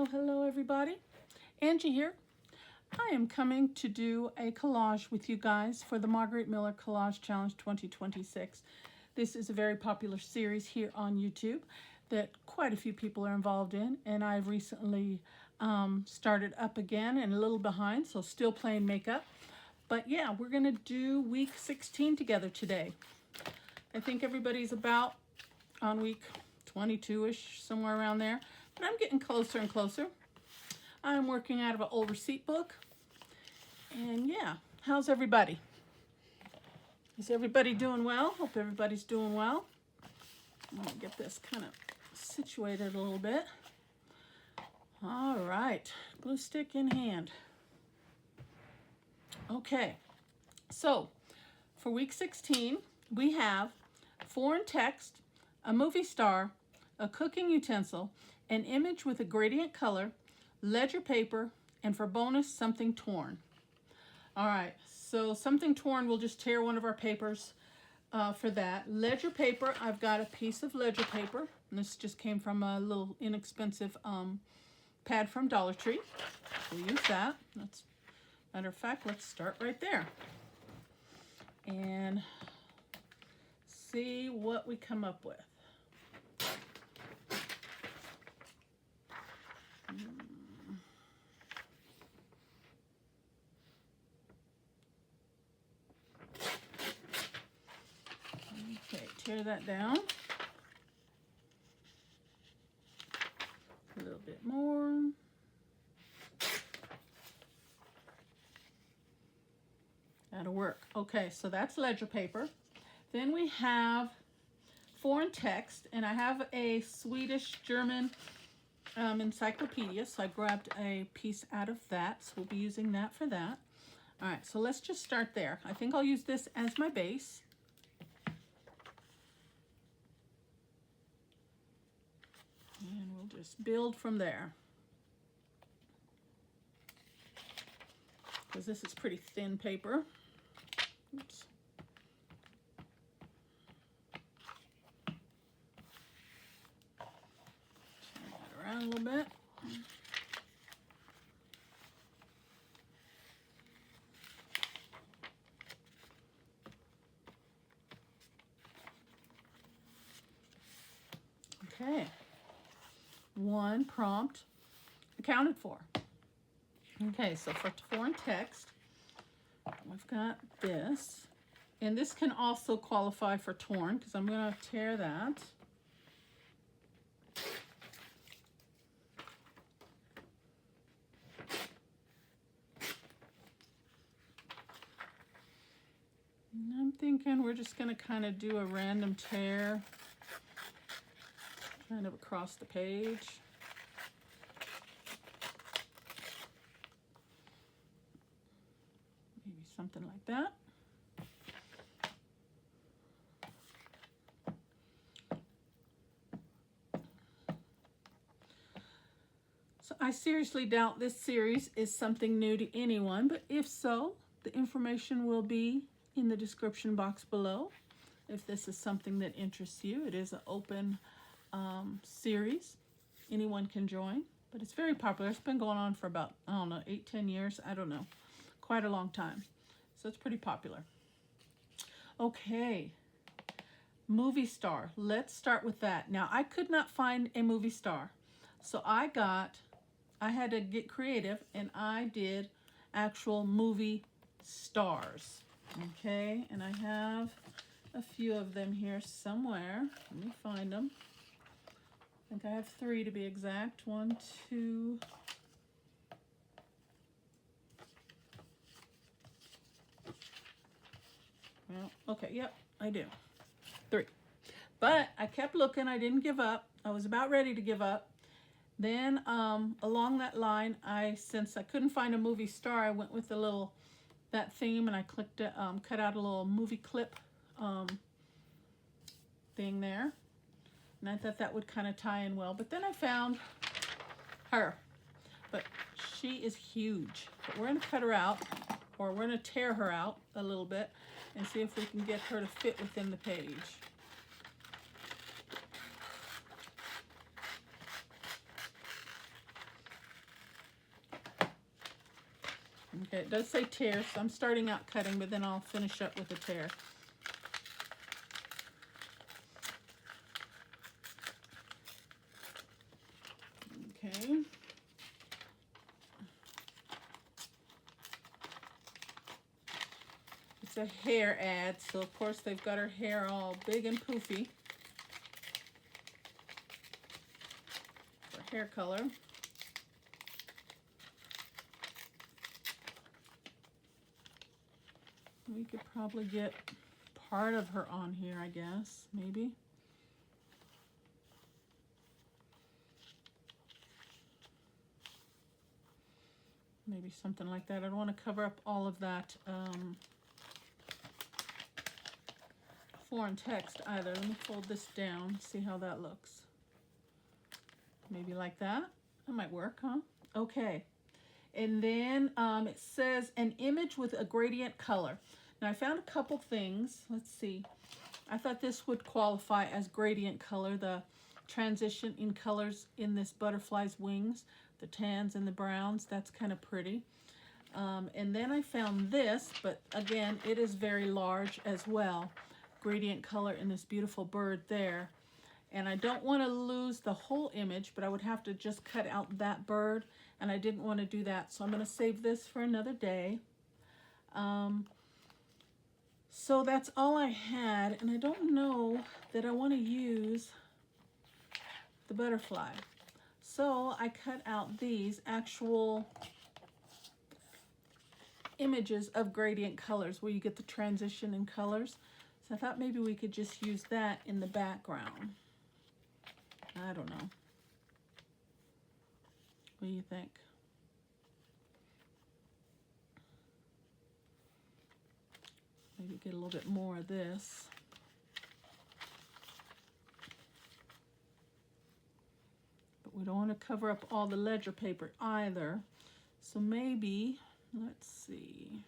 Hello everybody. Angie here. I am coming to do a collage with you guys for the Margaret Miller Collage Challenge 2026. This is a very popular series here on YouTube that quite a few people are involved in, and I've recently started up again and a little behind, so still playing makeup. But yeah, we're going to do week 16 together today. I think everybody's about on week 22-ish, somewhere around there. But I'm getting closer and closer. I'm working out of an old receipt book. And yeah, how's everybody? Is everybody doing well? Hope everybody's doing well. I'm going to get this kind of situated a little bit. All right, glue stick in hand. Okay, so for week 16, we have foreign text, a movie star, a cooking utensil, an image with a gradient color, ledger paper, and for bonus, something torn. All right, so something torn, we'll just tear one of our papers for that. Ledger paper, I've got a piece of ledger paper, and this just came from a little inexpensive pad from Dollar Tree. We'll use that. Matter of fact, let's start right there and see what we come up with. Okay, tear that down. A little bit more. That'll work. Okay, so that's ledger paper. Then we have foreign text, and I have a Swedish-German encyclopedia, so I grabbed a piece out of that, so we'll be using that for that. All right, so let's just start there. I think I'll use this as my base. And we'll just build from there. Because this is pretty thin paper. Oops. Turn that around a little bit. Okay. One prompt accounted for. Okay, so for foreign text, we've got this. And this can also qualify for torn, because I'm going to tear that. And I'm thinking we're just going to kind of do a random tear, kind of across the page. Maybe something like that. So I seriously doubt this series is something new to anyone, but if so, the information will be in the description box below. If this is something that interests you, it is an open series. Anyone can join, but it's very popular. It's been going on for about, I don't know, 8-10 years. I don't know, quite a long time. So it's pretty popular. Okay, movie star. Let's start with that. Now, I could not find a movie star, so I had to get creative, and I did actual movie stars. Okay, and I have a few of them here somewhere. Let me find them. I think I have 3 to be exact. 1, 2. Well, okay, yep, I do. 3. But I kept looking. I didn't give up. I was about ready to give up. Then along that line, since I couldn't find a movie star, I went with that theme, and I clicked it, cut out a little movie clip thing there. And I thought that would kind of tie in well. But then I found her. But she is huge. But we're going to cut her out, or we're going to tear her out a little bit and see if we can get her to fit within the page. Okay, it does say tear, so I'm starting out cutting, but then I'll finish up with a tear. Okay. It's a hair ad, so of course they've got her hair all big and poofy for hair color. We could probably get part of her on here, I guess, maybe. Maybe something like that. I don't want to cover up all of that foreign text either. Let me fold this down, see how that looks. Maybe like that. That might work, huh? Okay. And then it says an image with a gradient color. Now I found a couple things. Let's see. I thought this would qualify as gradient color, the transition in colors in this butterfly's wings, the tans and the browns. That's kind of pretty. And then I found this, but again, it is very large as well. Gradient color in this beautiful bird there. And I don't want to lose the whole image, but I would have to just cut out that bird, and I didn't want to do that, so I'm going to save this for another day. So that's all I had, and I don't know that I want to use the butterfly. So I cut out these actual images of gradient colors where you get the transition in colors. So I thought maybe we could just use that in the background. I don't know. What do you think? Maybe get a little bit more of this. But we don't want to cover up all the ledger paper either. So maybe, let's see.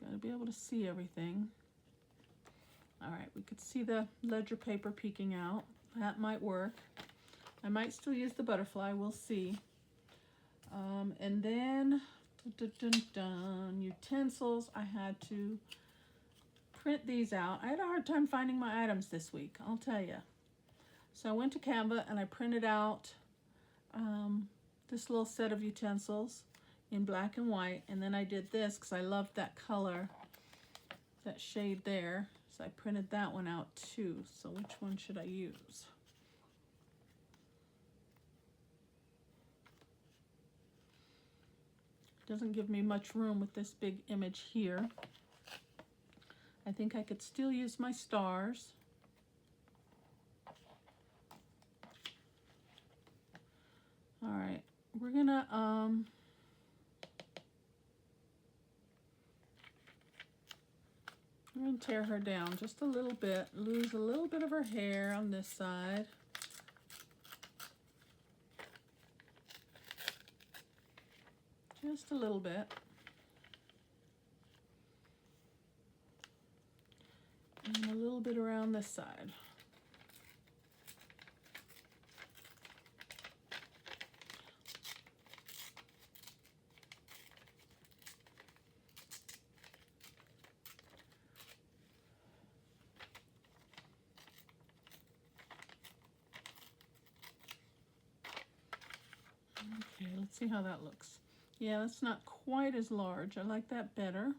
Got to be able to see everything. All right, we could see the ledger paper peeking out. That might work. I might still use the butterfly, we'll see. And then, utensils, I had to print these out. I had a hard time finding my items this week, I'll tell you. So I went to Canva and I printed out this little set of utensils in black and white. And then I did this because I loved that color, that shade there. So I printed that one out too. So which one should I use? Doesn't give me much room with this big image here. I think I could still use my stars. All right, we're gonna I'm going to tear her down just a little bit, lose a little bit of her hair on this side. Just a little bit. And a little bit around this side. Okay, let's see how that looks. Yeah, that's not quite as large. I like that better.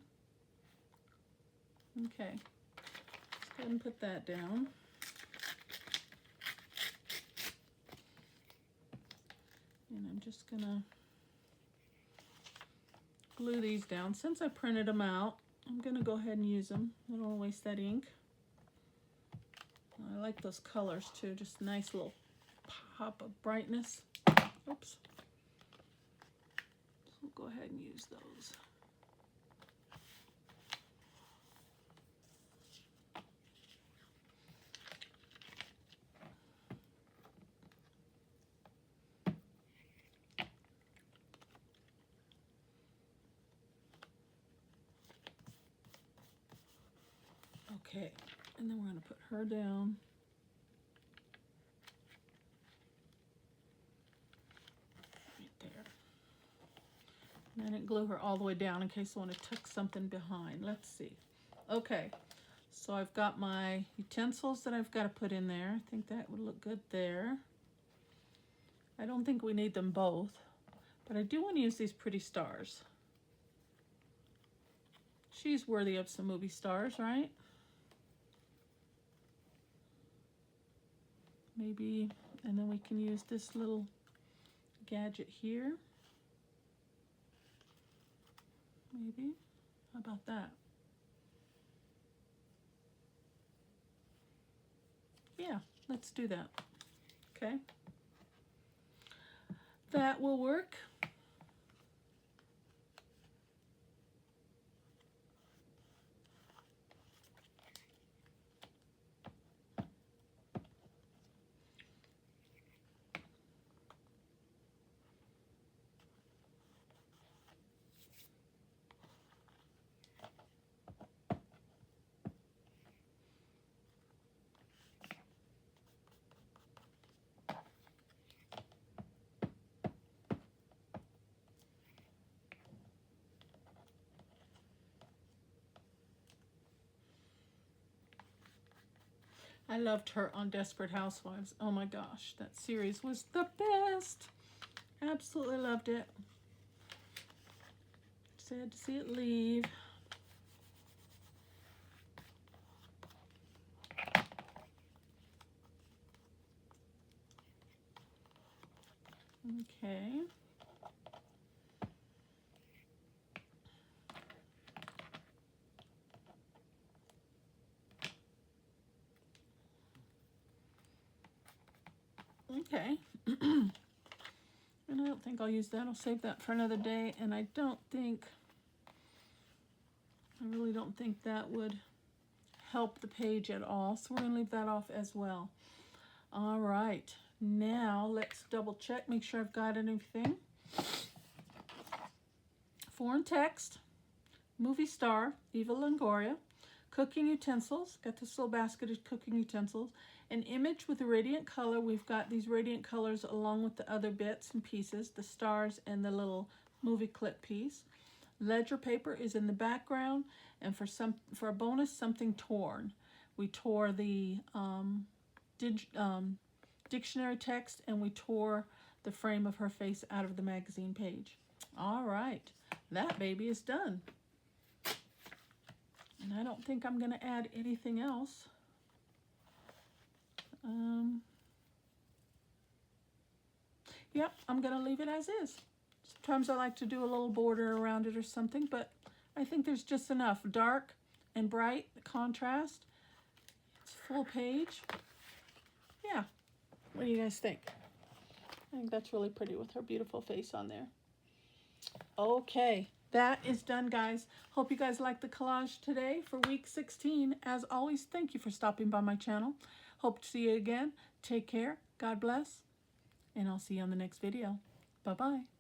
Okay, let's go ahead and put that down. And I'm just gonna glue these down. Since I printed them out, I'm gonna go ahead and use them. I don't want to waste that ink. I like those colors too, just a nice little pop of brightness. Oops. So go ahead and use those. Okay, and then we're going to put her down. Right there. And I didn't glue her all the way down in case I want to tuck something behind. Let's see. Okay, so I've got my utensils that I've got to put in there. I think that would look good there. I don't think we need them both, but I do want to use these pretty stars. She's worthy of some movie stars, right? Maybe, and then we can use this little gadget here. Maybe. How about that? Yeah, let's do that. Okay. That will work. I loved her on Desperate Housewives. Oh my gosh, that series was the best. Absolutely loved it. Sad to see it leave. Okay. Okay. And I don't think I'll use that. I'll save that for another day. And I really don't think that would help the page at all. So we're going to leave that off as well. All right. Now let's double check, make sure I've got anything. Foreign text, movie star, Eva Longoria, cooking utensils, got this little basket of cooking utensils, an image with a radiant color. We've got these radiant colors along with the other bits and pieces, the stars and the little movie clip piece. Ledger paper is in the background, and for a bonus, something torn. We tore the dictionary text, and we tore the frame of her face out of the magazine page. All right, that baby is done. And I don't think I'm going to add anything else. Yep, I'm going to leave it as is. Sometimes I like to do a little border around it or something, but I think there's just enough dark and bright contrast. It's full page. Yeah. What do you guys think? I think that's really pretty with her beautiful face on there. Okay, that is done, guys. Hope you guys liked the collage today for week 16. As always, thank you for stopping by my channel. Hope to see you again. Take care. God bless. And I'll see you on the next video. Bye-bye.